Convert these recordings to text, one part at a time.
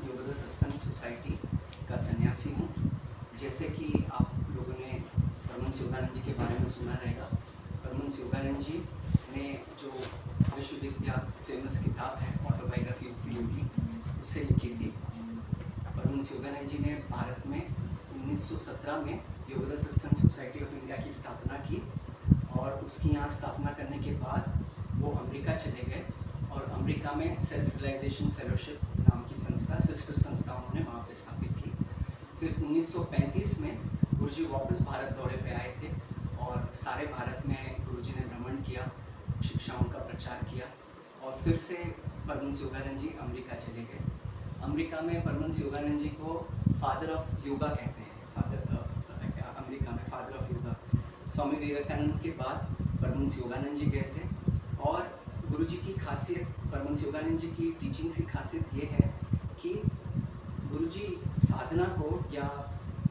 योगदा सत्संग सोसाइटी का सन्यासी हूँ। जैसे कि आप लोगों ने परमहंस योगानंद जी के बारे में सुना रहेगा। परमहंस योगानंद जी ने जो विश्वविख्यात फेमस किताब है ऑटोबायोग्राफी ऑफ योगी, उसे लिखी थी। परमहंस योगानंद जी ने भारत में 1917 में योगदा सत्संग सोसाइटी ऑफ इंडिया की स्थापना की और उसकी यहाँ स्थापना करने के बाद वो अमेरिका चले गए और अमेरिका में सेल्फ रियलाइजेशन फेलोशिप नाम की संस्था, सिस्टर संस्था उन्होंने वहाँ पे स्थापित की। फिर 1935 में गुरुजी वापस भारत दौरे पे आए थे और सारे भारत में गुरुजी ने भ्रमण किया, शिक्षाओं का प्रचार किया और फिर से परमहंस योगानंद जी अमेरिका चले गए। अमेरिका में परमहंस योगानंद जी को फादर ऑफ योगा कहते हैं। अमेरिका में फादर ऑफ योगा स्वामी विवेकानंद के बाद परमहंस योगानंद जी गए थे। और गुरुजी की खासियत, परमहंस योगानंद जी की टीचिंग्स की खासियत ये है कि गुरुजी साधना को या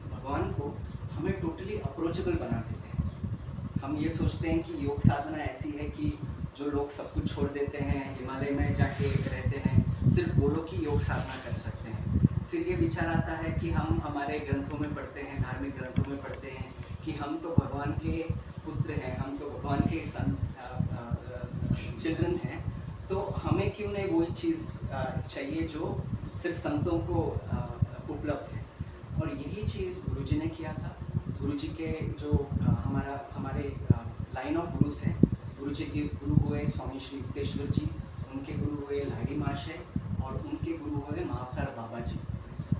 भगवान को हमें टोटली अप्रोचेबल बना देते हैं। हम ये सोचते हैं कि योग साधना ऐसी है कि जो लोग सब कुछ छोड़ देते हैं, हिमालय में जाके रहते हैं, सिर्फ वो लोग ही योग साधना कर सकते हैं। फिर ये विचार आता है कि हम हमारे ग्रंथों में पढ़ते हैं, धार्मिक ग्रंथों में पढ़ते हैं कि हम तो भगवान के पुत्र हैं, हम तो भगवान के चिल्ड्रन हैं, तो हमें क्यों नहीं वही चीज़ चाहिए जो सिर्फ संतों को उपलब्ध है। और यही चीज़ गुरुजी ने किया था। गुरुजी के जो हमारे लाइन ऑफ गुरुस हैं, गुरुजी के गुरु हुए स्वामी श्री युक्तेश्वर जी, उनके गुरु हुए लाहिड़ी महाशय और उनके गुरु हुए महाअवतार बाबा जी।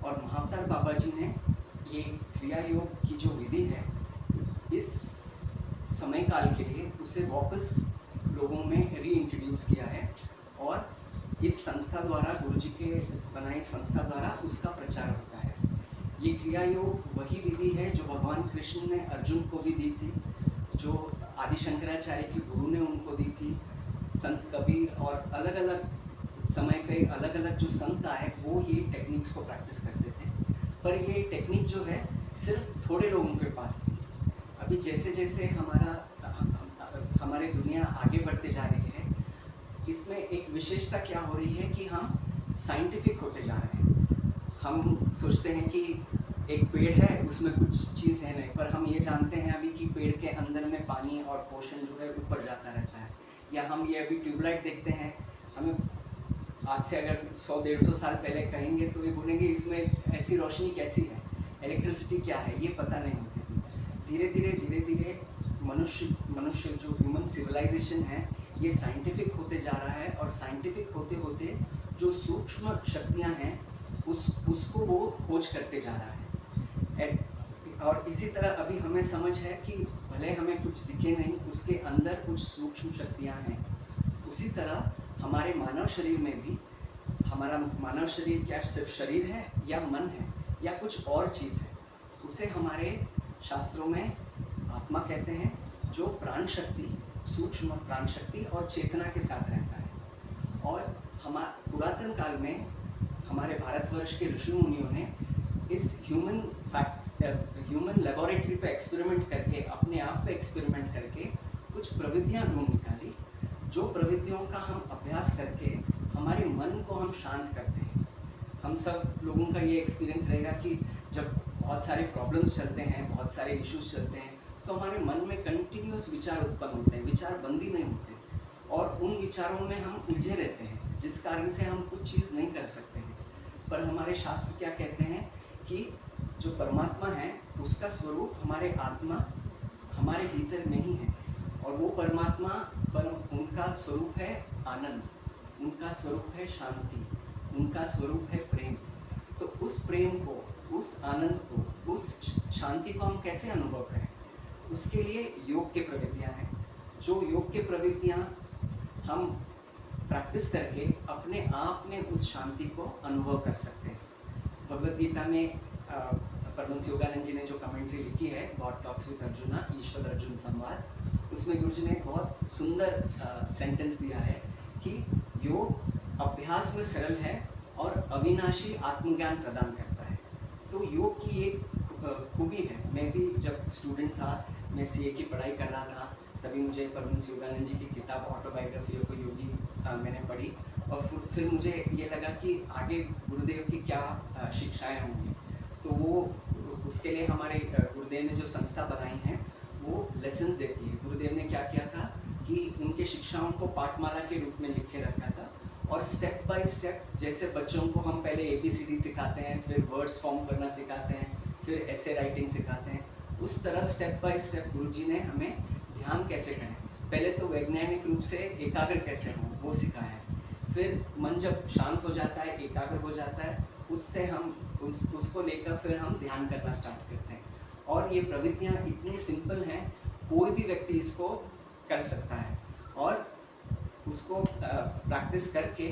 और महाअवतार बाबा जी ने ये क्रिया योग की जो विधि है, इस समय काल के लिए उसे वापस लोगों में री इंट्रोड्यूस किया है और इस संस्था द्वारा, गुरुजी के बनाई संस्था द्वारा उसका प्रचार होता है। ये क्रिया योग वही विधि है जो भगवान कृष्ण ने अर्जुन को भी दी थी, जो आदि शंकराचार्य के गुरु ने उनको दी थी, संत कबीर और अलग अलग समय पे अलग अलग जो संत आए वो ये टेक्निक्स को प्रैक्टिस करते थे। पर ये टेक्निक जो है सिर्फ थोड़े लोगों के पास थी। अभी जैसे जैसे हमारी दुनिया आगे बढ़ते जा रही है, इसमें एक विशेषता क्या हो रही है कि हम साइंटिफिक होते जा रहे हैं। हम सोचते हैं कि एक पेड़ है, उसमें कुछ चीज़ है नहीं, पर हम ये जानते हैं अभी कि पेड़ के अंदर में पानी और पोषण जो है ऊपर जाता रहता है। या हम ये अभी ट्यूबलाइट देखते हैं, हमें आज से अगर 100-150 साल पहले कहेंगे तो ये बोलेंगे इसमें ऐसी रोशनी कैसी है, इलेक्ट्रिसिटी क्या है, ये पता नहीं होती थी। धीरे धीरे मनुष्य जो ह्यूमन सिविलाइजेशन है ये साइंटिफिक होते जा रहा है और साइंटिफिक होते होते जो सूक्ष्म शक्तियाँ हैं उसको वो खोज करते जा रहा है। और इसी तरह अभी हमें समझ है कि भले हमें कुछ दिखे नहीं, उसके अंदर कुछ सूक्ष्म शक्तियाँ हैं। उसी तरह हमारे मानव शरीर में भी, हमारा मानव शरीर क्या सिर्फ शरीर है या मन है या कुछ और चीज़ है, उसे हमारे शास्त्रों में आत्मा कहते हैं, जो प्राण शक्ति, सूक्ष्म प्राण शक्ति और चेतना के साथ रहता है। और पुरातन काल में हमारे भारतवर्ष के ऋषि मुनियों ने इस ह्यूमन लेबोरेटरी पे एक्सपेरिमेंट करके, अपने आप पे एक्सपेरिमेंट करके कुछ प्रविधियां ढूंढ निकाली, जो प्रविधियों का हम अभ्यास करके हमारे मन को हम शांत करते हैं। हम सब लोगों का ये एक्सपीरियंस रहेगा कि जब बहुत सारे प्रॉब्लम्स चलते हैं, बहुत सारे इश्यूज चलते हैं, तो हमारे मन में कंटिन्यूस विचार उत्पन्न होते हैं, विचार बंदी नहीं होते और उन विचारों में हम उलझे रहते हैं, जिस कारण से हम कुछ चीज़ नहीं कर सकते हैं। पर हमारे शास्त्र क्या कहते हैं कि जो परमात्मा है उसका स्वरूप हमारे आत्मा, हमारे भीतर में ही है और वो परमात्मा उनका स्वरूप है आनंद, उनका स्वरूप है शांति, उनका स्वरूप है प्रेम। तो उस प्रेम को, उस आनंद को, उस शांति को हम कैसे अनुभव करें, उसके लिए योग के प्रविधियाँ हैं। जो योग के प्रविधियाँ हम प्रैक्टिस करके अपने आप में उस शांति को अनुभव कर सकते हैं। भगवद गीता में परमहंस योगानंद जी ने जो कमेंट्री लिखी है, गॉड टॉक्स विद अर्जुना, ईश्वर अर्जुन संवाद, उसमें गुरुजी ने बहुत सुंदर सेंटेंस दिया है कि योग अभ्यास में सरल है और अविनाशी आत्मज्ञान प्रदान करता है। तो योग की एक खूबी है। मैं भी जब स्टूडेंट था, मैं सीए की पढ़ाई कर रहा था, तभी मुझे परमहंस योगानंद जी की किताब ऑटोबायोग्राफी ऑफ अ योगी मैंने पढ़ी और फिर मुझे ये लगा कि आगे गुरुदेव की क्या शिक्षाएं होंगी। तो वो उसके लिए हमारे गुरुदेव ने जो संस्था बनाई है वो लेसन्स देती है। गुरुदेव ने क्या किया था कि उनके शिक्षाओं को पाठमाला के रूप में लिख के रखा था, और स्टेप बाय स्टेप जैसे बच्चों को हम पहले ABCD सिखाते हैं, फिर वर्ड्स फॉर्म करना सिखाते हैं, फिर ऐसे राइटिंग सिखाते हैं, उस तरह स्टेप बाय स्टेप गुरुजी ने हमें ध्यान कैसे करें, पहले तो वैज्ञानिक रूप से एकाग्र कैसे हों वो सिखाया है। फिर मन जब शांत हो जाता है, एकाग्र हो जाता है, उससे हम उसको लेकर फिर हम ध्यान करना स्टार्ट करते हैं। और ये प्रवृत्तियाँ इतनी सिंपल हैं, कोई भी व्यक्ति इसको कर सकता है और उसको प्रैक्टिस करके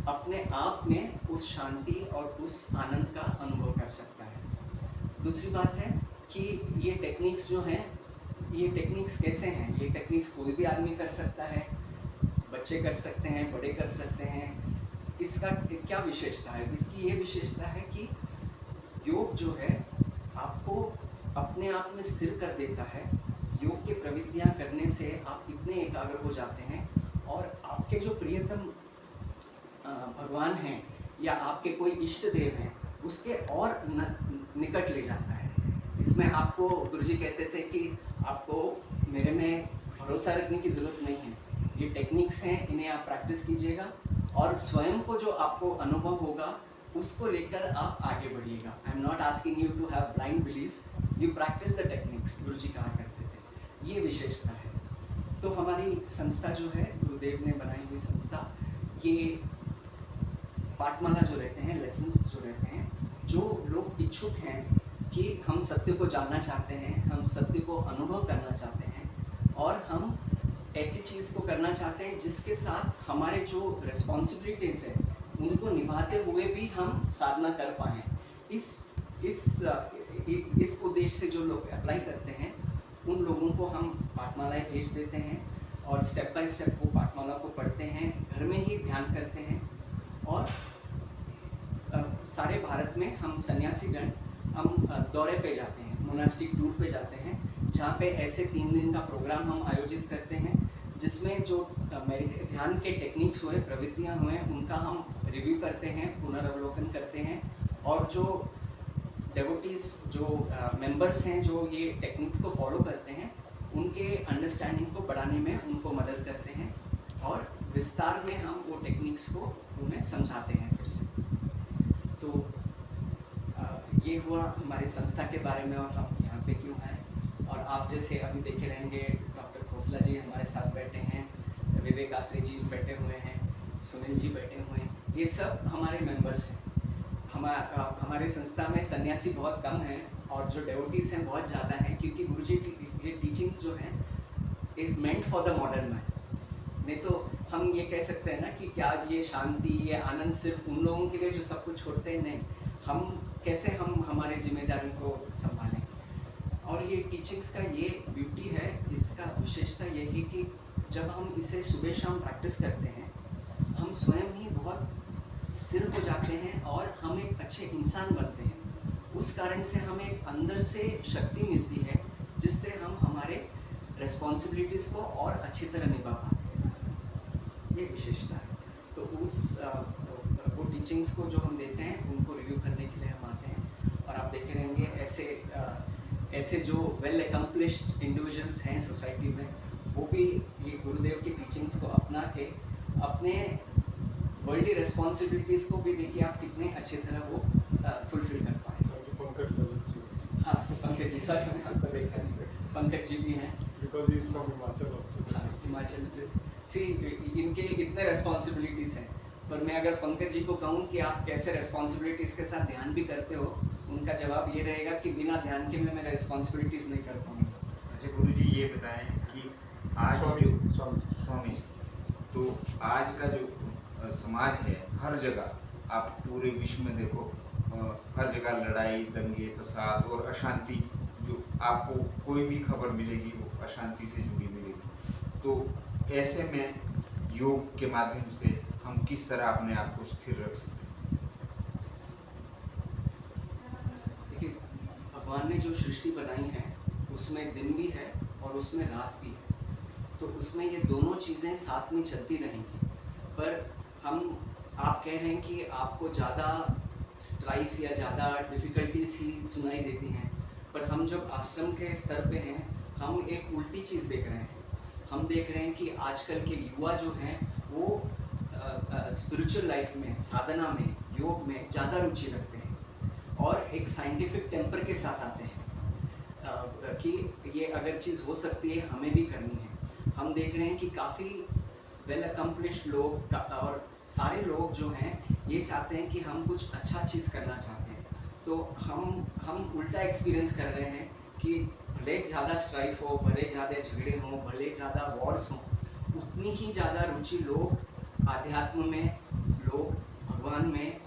अपने आप में उस शांति और उस आनंद का अनुभव कर सकता है। दूसरी बात है कि ये टेक्निक्स जो हैं, ये टेक्निक्स कैसे हैं, ये टेक्निक्स कोई भी आदमी कर सकता है, बच्चे कर सकते हैं, बड़े कर सकते हैं। इसका क्या विशेषता है? इसकी ये विशेषता है कि योग जो है आपको अपने आप में स्थिर कर देता है। योग की प्रवृत्तियाँ करने से आप इतने एकाग्र हो जाते हैं और आपके जो प्रियतम भगवान हैं या आपके कोई इष्ट देव हैं उसके और निकट ले जाता है। इसमें आपको गुरुजी कहते थे कि आपको मेरे में भरोसा रखने की ज़रूरत नहीं है, ये टेक्निक्स हैं, इन्हें आप प्रैक्टिस कीजिएगा और स्वयं को जो आपको अनुभव होगा उसको लेकर आप आगे बढ़िएगा। I am not asking you to have blind belief, you practise the techniques, Guruji कहा करते थे। ये विशेषता है। तो हमारी संस्था जो है, गुरुदेव ने बनाई हुई संस्था, ये पाठमाला जो रहते हैं, लेसन्स जो रहते हैं, जो लोग इच्छुक हैं कि हम सत्य को जानना चाहते हैं, हम सत्य को अनुभव करना चाहते हैं और हम ऐसी चीज़ को करना चाहते हैं जिसके साथ हमारे जो रिस्पॉन्सिबिलिटीज़ हैं उनको निभाते हुए भी हम साधना कर पाएँ। इस उद्देश्य से जो लोग अप्लाई करते हैं उन लोगों को हम पाठमालाएँ भेज देते हैं और स्टेप बाय स्टेप वो पाठमाला को पढ़ते हैं, घर में ही ध्यान करते हैं। और सारे भारत में हम सन्यासीगण हम दौरे पे जाते हैं, मोनास्टिक टूर पे जाते हैं, जहाँ पे ऐसे 3 दिन का प्रोग्राम हम आयोजित करते हैं जिसमें जो ध्यान के टेक्निक्स हुए, प्रवृत्तियाँ हुए, उनका हम रिव्यू करते हैं, पुनरावलोकन करते हैं और जो डेवोटीज़ जो मेंबर्स हैं जो ये टेक्निक्स को फॉलो करते हैं उनके अंडरस्टैंडिंग को बढ़ाने में उनको मदद करते हैं और विस्तार में हम वो टेक्निक्स को उन्हें समझाते हैं फिर से। तो ये हुआ हमारी संस्था के बारे में और हम यहाँ पे क्यों आए। और आप जैसे अभी देखे रहेंगे डॉक्टर खोसला जी हमारे साथ बैठे हैं, विवेक आत्रे जी बैठे हुए हैं, सुनील जी बैठे हुए हैं, ये सब हमारे मेंबर्स हैं। हमारे संस्था में सन्यासी बहुत कम हैं और जो डेवोटीज़ हैं बहुत ज़्यादा हैं, क्योंकि गुरुजी ये टीचिंग्स जो हैं is meant for the modern man. नहीं तो हम ये कह सकते हैं ना कि क्या ये शांति, ये आनंद सिर्फ उन लोगों के लिए जो सब कुछ छोड़ते हैं, नहीं, हम कैसे हम हमारे जिम्मेदारी को संभालें। और ये टीचिंग्स का ये ब्यूटी है, इसका विशेषता ये है कि जब हम इसे सुबह शाम प्रैक्टिस करते हैं हम स्वयं ही बहुत स्थिर हो जाते हैं और हम एक अच्छे इंसान बनते हैं। उस कारण से हमें एक अंदर से शक्ति मिलती है जिससे हम हमारे रिस्पॉन्सिबिलिटीज़ को और अच्छी तरह निभा पाते हैं। ये विशेषता है। तो वो टीचिंग्स को जो हम देते हैं उनको रिव्यू करने के लिए हम आते हैं और आप देखे रहेंगे ऐसे जो वेल एकम्प्लिश्ड इंडिविजुअल्स हैं सोसाइटी में, वो भी ये गुरुदेव की टीचिंग्स को अपना के अपने वर्ल्डली रिस्पॉन्सिबिलिटीज़ को भी देखिए आप कितने अच्छी तरह वो फुलफिल कर पाए। हाँ, पंकज जी, सॉरी मैंने आपको देखा नहीं, पंकज जी भी हैं। हाँ, हिमाचल सी इनके इतने रिस्पॉन्सिबिलिटीज़ हैं, पर मैं अगर पंकज जी को कहूँ कि आप कैसे रिस्पॉन्सिबिलिटीज़ के साथ ध्यान भी करते हो, उनका जवाब ये रहेगा कि बिना ध्यान के मैं मेरा रिस्पॉन्सिबिलिटीज़ नहीं कर पाऊँगा। अच्छा गुरुजी, ये बताएं कि आज स्वामी तो आज का जो समाज है, हर जगह आप पूरे विश्व में देखो, हर जगह लड़ाई, दंगे, फसाद और अशांति, जो आपको कोई भी खबर मिलेगी वो अशांति से जुड़ी मिलेगी। तो ऐसे में योग के माध्यम से हम किस तरह अपने आप को स्थिर रख सकते हैं? देखिए, भगवान ने जो सृष्टि बनाई है उसमें दिन भी है और उसमें रात भी है, तो उसमें ये दोनों चीज़ें साथ में चलती रहेंगी। पर हम आप कह रहे हैं कि आपको ज़्यादा स्ट्राइफ या ज़्यादा डिफ़िकल्टीज ही सुनाई देती हैं, पर हम जब आश्रम के स्तर पे हैं, हम एक उल्टी चीज़ देख रहे हैं। हम देख रहे हैं कि आजकल के युवा जो हैं वो स्पिरिचुअल लाइफ में, साधना में, योग में ज़्यादा रुचि रखते हैं और एक साइंटिफिक टेम्पर के साथ आते हैं कि ये अगर चीज़ हो सकती है हमें भी करनी है। हम देख रहे हैं कि काफ़ी वेल अकम्पलिश्ड लोग और सारे लोग जो हैं ये चाहते हैं कि हम कुछ अच्छा चीज़ करना चाहते हैं। तो हम उल्टा एक्सपीरियंस कर रहे हैं कि भले ज़्यादा स्ट्राइफ हो, भले ज़्यादा झगड़े हों, भले ज़्यादा वॉर्स हों, उतनी ही ज़्यादा रुचि लोग आध्यात्म में, लोग भगवान में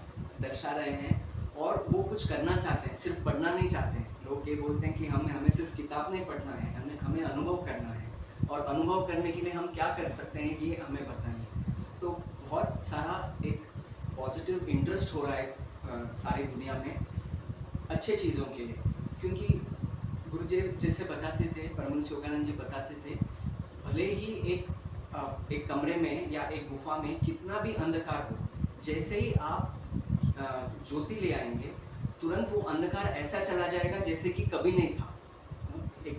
दर्शा रहे हैं और वो कुछ करना चाहते हैं, सिर्फ पढ़ना नहीं चाहते हैं। लोग ये बोलते हैं कि हमें सिर्फ किताब नहीं पढ़ना है, हमें अनुभव करना है और अनुभव करने के लिए हम क्या कर सकते हैं ये हमें बताइए। तो बहुत सारा एक पॉजिटिव इंटरेस्ट हो रहा है सारी दुनिया में अच्छे चीज़ों के लिए, क्योंकि गुरुदेव जैसे बताते थे, परमहंस योगानंद जी बताते थे, भले ही एक कमरे में या एक गुफा में कितना भी अंधकार हो, जैसे ही आप ज्योति ले आएंगे तुरंत वो अंधकार ऐसा चला जाएगा जैसे कि कभी नहीं था। एक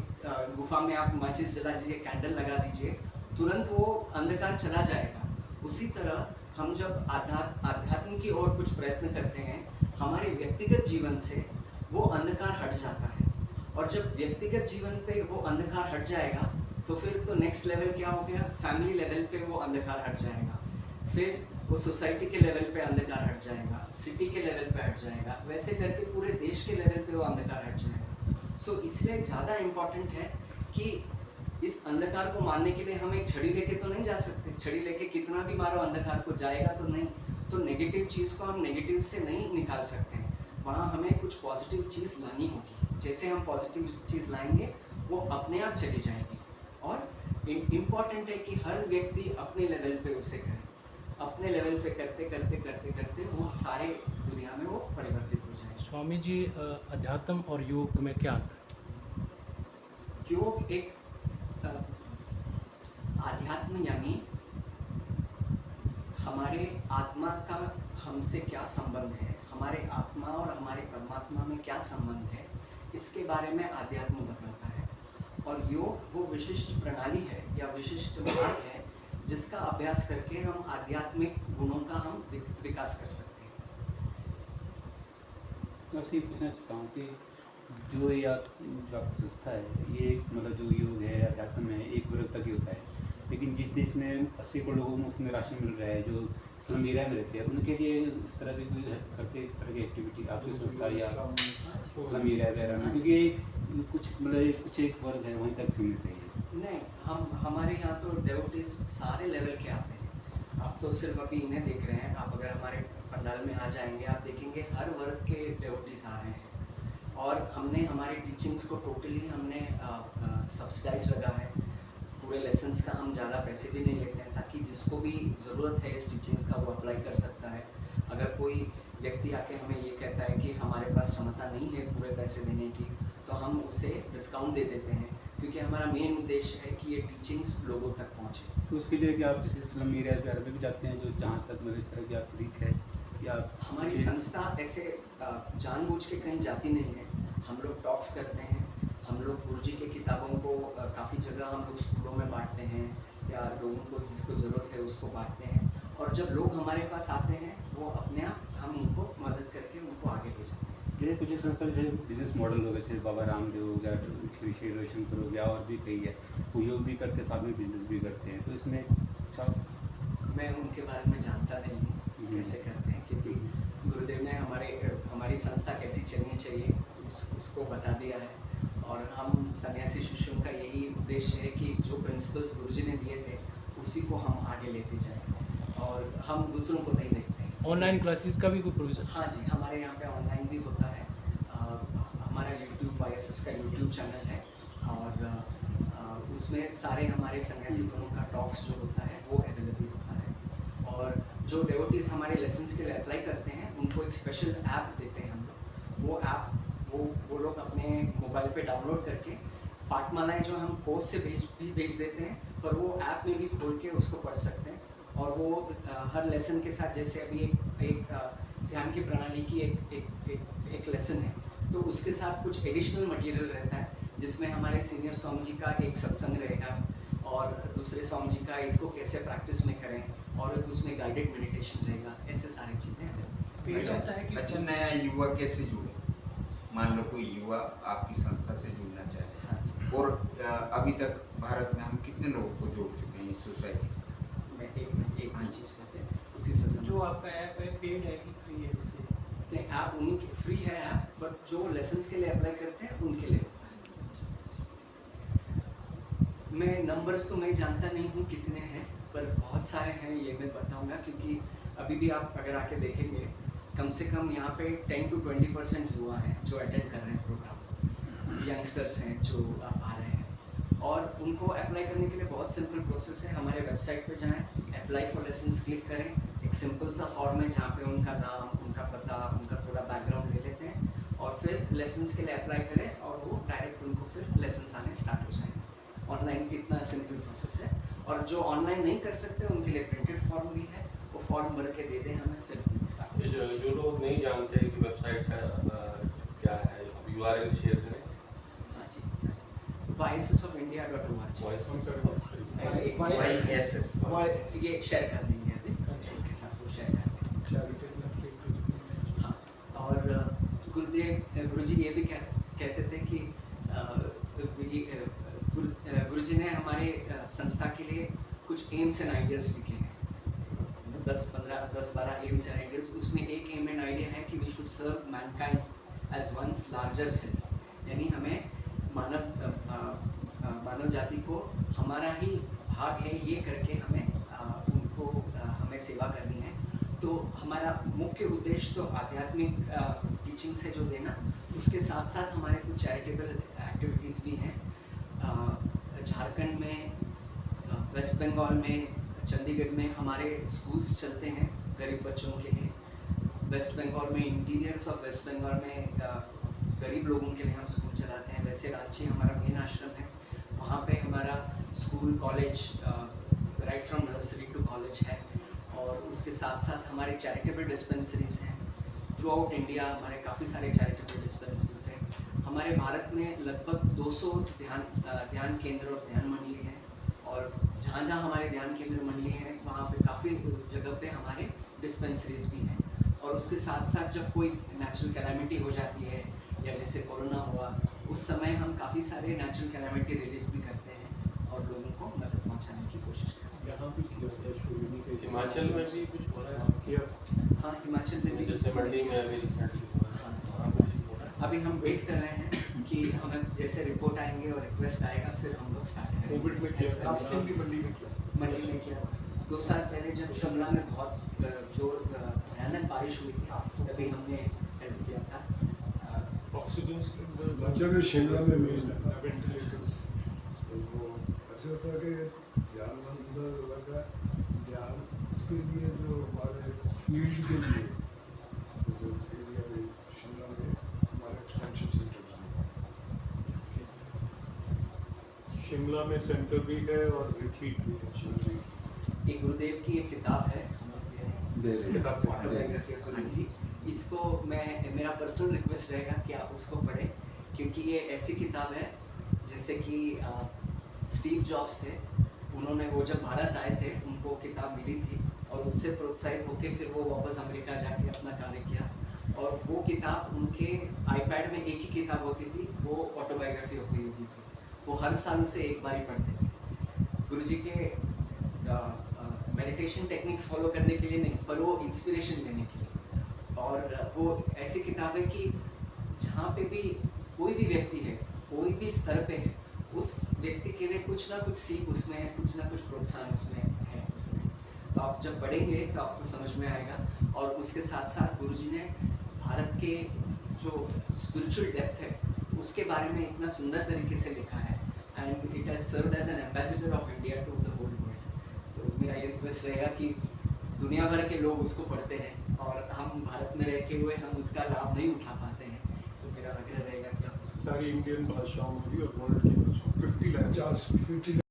गुफा में आप माचिस जला दीजिए, कैंडल लगा दीजिए, तुरंत वो अंधकार चला जाएगा। उसी तरह हम जब आध्यात्म की ओर कुछ प्रयत्न करते हैं, हमारे व्यक्तिगत जीवन से वो अंधकार हट जाता है और जब व्यक्तिगत जीवन पे वो अंधकार हट जाएगा तो फिर तो नेक्स्ट लेवल क्या हो गया, फैमिली लेवल पे वो अंधकार हट जाएगा, फिर वो सोसाइटी के लेवल पे अंधकार हट जाएगा, सिटी के लेवल पे हट जाएगा, वैसे करके पूरे देश के लेवल पे वो अंधकार हट जाएगा। सो इसलिए ज़्यादा इम्पॉर्टेंट है कि इस अंधकार को मारने के लिए हम एक छड़ी लेके तो नहीं जा सकते। छड़ी लेके कितना भी मारो अंधकार को, जाएगा तो नहीं। तो नेगेटिव चीज़ को हम नेगेटिव से नहीं निकाल सकते हैं, वहाँ हमें कुछ पॉजिटिव चीज़ लानी होगी। जैसे हम पॉजिटिव चीज़ लाएंगे वो अपने आप चली जाएगी। और इम्पॉर्टेंट है कि हर व्यक्ति अपने लेवल पे उसे करे, अपने लेवल पे करते करते करते करते वो सारे दुनिया में वो परिवर्तित हो जाए। स्वामी जी, अध्यात्म और योग में क्या अंतर है? योग एक आध्यात्म यानी हमारे आत्मा का हमसे क्या संबंध है, हमारे आत्मा और हमारे परमात्मा में क्या संबंध है, इसके बारे में आध्यात्म बताता है। और योग वो विशिष्ट प्रणाली है या विशिष्ट मार्ग है जिसका अभ्यास करके हम आध्यात्मिक गुणों का हम विकास कर सकते हैं। तो ऐसे ही पूछना चाहता हूँ कि जो आपकी संस्था है, ये मतलब जो योग है, अध्यात्म है, एक वर्ग तक ही होता है, लेकिन जिस देश में 80 करोड़ लोगों को मुफ्त में राशन मिल रहा है, जो स्लम एरिया में रहते हैं, उनके लिए इस तरह की कोई करते इस तरह की एक्टिविटी आपकी संस्था या स्लम एरिया वगैरह में? क्योंकि कुछ एक वर्ग है वहीं तक सीमित है। नहीं, हमारे यहाँ तो डेवोटीज सारे लेवल के आते हैं। आप तो सिर्फ अभी इन्हें देख रहे हैं, आप अगर हमारे पंडाल में आ जाएंगे आप देखेंगे हर वर्ग के डेवोटीज आ रहे हैं। और हमने हमारे टीचिंग्स को टोटली हमने सब्सिडाइज रखा है। पूरे लेसन्स का हम ज़्यादा पैसे भी नहीं लेते हैं, ताकि जिसको भी ज़रूरत है इस टीचिंग्स का वो अप्लाई कर सकता है। अगर कोई व्यक्ति आके हमें ये कहता है कि हमारे पास क्षमता नहीं है पूरे पैसे देने की, तो हम उसे डिस्काउंट दे देते हैं, क्योंकि हमारा मेन उद्देश्य है कि ये टीचिंग्स लोगों तक पहुँचे। तो उसके लिए क्या आप जैसे स्लम एरिया वगैरह में भी जाते हैं, जो जहाँ तक मतलब इस तरह की आपकी रीच है, या हमारी संस्था ऐसे जानबूझ के कहीं जाती नहीं है। हम लोग टॉक्स करते हैं, हम लोग गुरुजी के किताबों को काफ़ी जगह हम लोग स्कूलों में बांटते हैं या लोगों को जिसको ज़रूरत है उसको बांटते हैं। और जब लोग हमारे पास आते हैं वो अपने आप हम उनको मदद करके उनको आगे ले जाते हैं। ये कुछ एक संस्था जैसे बिजनेस मॉडल हो गया, जैसे बाबा रामदेव हो गया, श्री श्री रविशंकर हो गया, और भी कई है, वो योग भी करते साथ में बिजनेस भी करते हैं। तो इसमें अच्छा, मैं उनके बारे में जानता नहीं हूँ कैसे करते हैं, क्योंकि गुरुदेव ने हमारी संस्था कैसी चलनी चाहिए उसको बता दिया है। और हम सन्यासी शिष्यों का यही उद्देश्य है कि जो प्रिंसिपल्स गुरुजी ने दिए थे उसी को हम आगे लेते जाएं और हम दूसरों को नहीं देखते हैं। ऑनलाइन क्लासेस का भी कोई प्रोविज़न? हाँ जी, हमारे यहाँ पे ऑनलाइन भी होता है। हमारा यूट्यूब YSS का यूट्यूब चैनल है और उसमें सारे हमारे सन्यासी गुरुओं का टॉक्स जो होता है वो अवेलेबल होता है। और जो डेवोटीज़ हमारे लेसन्स के लिए अप्लाई करते हैं उनको एक स्पेशल ऐप देते हैं हम लोग। वो ऐप वो लोग अपने मोबाइल पे डाउनलोड करके पाठमालाएँ जो हम पोस्ट से भेज देते हैं, पर वो ऐप में भी खोल के उसको पढ़ सकते हैं और वो हर लेसन के साथ, जैसे अभी एक ध्यान की प्रणाली की एक लेसन है, तो उसके साथ कुछ एडिशनल मटेरियल रहता है, जिसमें हमारे सीनियर स्वामी जी का एक सत्संग रहेगा और दूसरे स्वामी जी का इसको कैसे प्रैक्टिस में करें, और एक उसमें गाइडेड मेडिटेशन रहेगा। ऐसे सारी चीज़ें हैं। अच्छा, नया युवा कैसे जुड़े? मान लो कोई युवा आपकी संस्था से जुड़ना चाहे, हाँ जी। और अभी तक भारत में हम कितने लोगों को जोड़ चुके हैं इस सोसाइटी से? मैं एक हाँ चीज़ कहते हैं उसी से जो आपका ऐप है पेड है कि फ्री है? जैसे नहीं, आप उन्हीं के फ्री है ऐप, बट जो लेसन्स के लिए अप्लाई करते हैं उनके लिए होता है। मैं नंबर्स तो मैं जानता नहीं हूँ कितने हैं, पर बहुत सारे हैं, ये मैं बताऊंगा, क्योंकि अभी भी आप अगर आके देखेंगे, कम से कम यहाँ पे 10 to 20% युवा हैं जो अटेंड कर रहे हैं प्रोग्राम, यंगस्टर्स हैं जो आ रहे हैं, और उनको अप्लाई करने के लिए बहुत सिंपल प्रोसेस है। हमारे वेबसाइट पे जाएं, अप्लाई फॉर लेसन्स क्लिक करें, एक सिंपल सा फॉर्म है जहाँ पे उनका नाम, उनका पता, उनका थोड़ा बैकग्राउंड ले लेते हैं, और फिर लेसन्स के लिए अप्लाई करें, और वो डायरेक्ट उनको फिर लेसन्स आने स्टार्ट हो जाएंगे। ऑनलाइन इतना सिंपल प्रोसेस है, और जो ऑनलाइन नहीं कर सकते उनके लिए प्रिंटेड फॉर्म भी है, वो फॉर्म भर के दे दें हमें, फिर स्टार्ट। ये जो लोग नहीं जानते कि वेबसाइट का क्या है, URL शेयर करें। हाँ जी, voicesofindia.org वॉइस ये शेयर कर देंगे अभी उनके साथ, वो शेयर कर देंगे। हाँ, और गुरुजी ये भी कहते थे कि गुरुजी ने हमारे संस्था के लिए कुछ एम्स एंड आइडियाज़ लिखे हैं, 10-12 एम्स एंड आइडियाज़। उसमें एक एम एंड आइडिया है कि we should serve mankind as one's larger self, यानी हमें मानव जाति को हमारा ही भाग है ये करके हमें हमें सेवा करनी है। तो हमारा मुख्य उद्देश्य तो आध्यात्मिक टीचिंग से जो देना, उसके साथ साथ हमारे कुछ चैरिटेबल एक्टिविटीज़ भी हैं। झारखंड में, वेस्ट बंगाल में, चंडीगढ़ में हमारे स्कूल्स चलते हैं गरीब बच्चों के लिए। वेस्ट बंगाल में, इंटीरियर्स ऑफ वेस्ट बंगाल में गरीब लोगों के लिए हम स्कूल चलाते हैं। वैसे रांची हमारा मेन आश्रम है, वहाँ पे हमारा school college right from nursery to college है, और उसके साथ साथ हमारे चैरिटेबल डिस्पेंसरीज हैं थ्रू आउट इंडिया। हमारे काफ़ी सारे चैरिटेबल डिस्पेंसरीज हैं। हमारे भारत में लगभग 200 ध्यान केंद्र और ध्यान मंडली हैं, और जहाँ जहाँ हमारे ध्यान केंद्र मंडली हैं वहाँ पे काफ़ी जगह पे हमारे डिस्पेंसरीज भी हैं। और उसके साथ साथ जब कोई नेचुरल कैलामिटी हो जाती है, या जैसे कोरोना हुआ, उस समय हम काफ़ी सारे नेचुरल कैलामिटी रिलीफ भी करते हैं और लोगों को मदद पहुंचाने की कोशिश करते हैं। यहाँ भी किया होता है शुरू में। हिमाचल में भी कुछ हो रहा है किया। हाँ, हिमाचल में भी जैसे मंडी में अभी रिसेंटली हुआ है, वहाँ कुछ हो रहा है। अभी हम वेट कर रहे हैं कि हमें जैसे रिपोर्ट आएंगे और रिक्वेस्ट आएगा, फिर हम लोग स्टार्ट करेंगे। कोविड में किया, लास्ट टाइम भी मंडी में किया 2 साल पहले जब शिमला में बहुत जोर भयानक बारिश हुई थी, तभी हमने हेल्प किया था। ऑक्सीजन बच्चा भी शिमला में मेन है ना, वेंटिलेटर। तो वो ऐसे होता है कि ध्यान लगा ध्यान उसके लिए जो हमारे फील्ड के लिए जो एरिया में शिमला में हमारे एक्सटेंशन सेंटर शिमला में सेंटर भी है और रिट्रीट भी है। एक गुरुदेव की एक किताब है, किताब ऑटोबायोग्राफी ऑफ गांधी। इसको मेरा पर्सनल रिक्वेस्ट रहेगा कि आप उसको पढ़ें, क्योंकि ये ऐसी किताब है जैसे कि स्टीव जॉब्स थे, उन्होंने वो जब भारत आए थे उनको किताब मिली थी, और उससे प्रोत्साहित होकर फिर वो वापस अमेरिका जाके अपना कार्य किया। और वो किताब उनके आईपैड में एक ही किताब होती थी, वो ऑटोबायोग्राफी ऑफ योगी थी। वो हर साल उसे एक बार ही पढ़ते थे। गुरुजी के मेडिटेशन टेक्निक्स फॉलो करने के लिए नहीं, पर वो इंस्पिरेशन लेने के लिए। और वो ऐसी किताब है कि जहाँ पे भी कोई भी व्यक्ति है, कोई भी स्तर पे है, उस व्यक्ति के लिए कुछ ना कुछ सीख उसमें है, कुछ ना कुछ प्रोत्साहन उसमें है उसमें। तो आप जब पढ़ेंगे तो आपको समझ में आएगा। और उसके साथ साथ गुरुजी ने भारत के जो स्पिरिचुअल डेप्थ है उसके बारे में इतना सुंदर तरीके से लिखा है, and it has served as an ambassador of India to the whole world. तो मेरा ये रिक्वेस्ट रहेगा कि दुनिया भर के लोग उसको पढ़ते हैं, और हम भारत में रहते हुए हम उसका लाभ नहीं उठा पाते हैं। तो मेरा आग्रह रहेगा कि आप उसको सारी इंडियन भाषाओं में भी और वर्ल्ड की भाषाओं 50 लैंग्वेज 50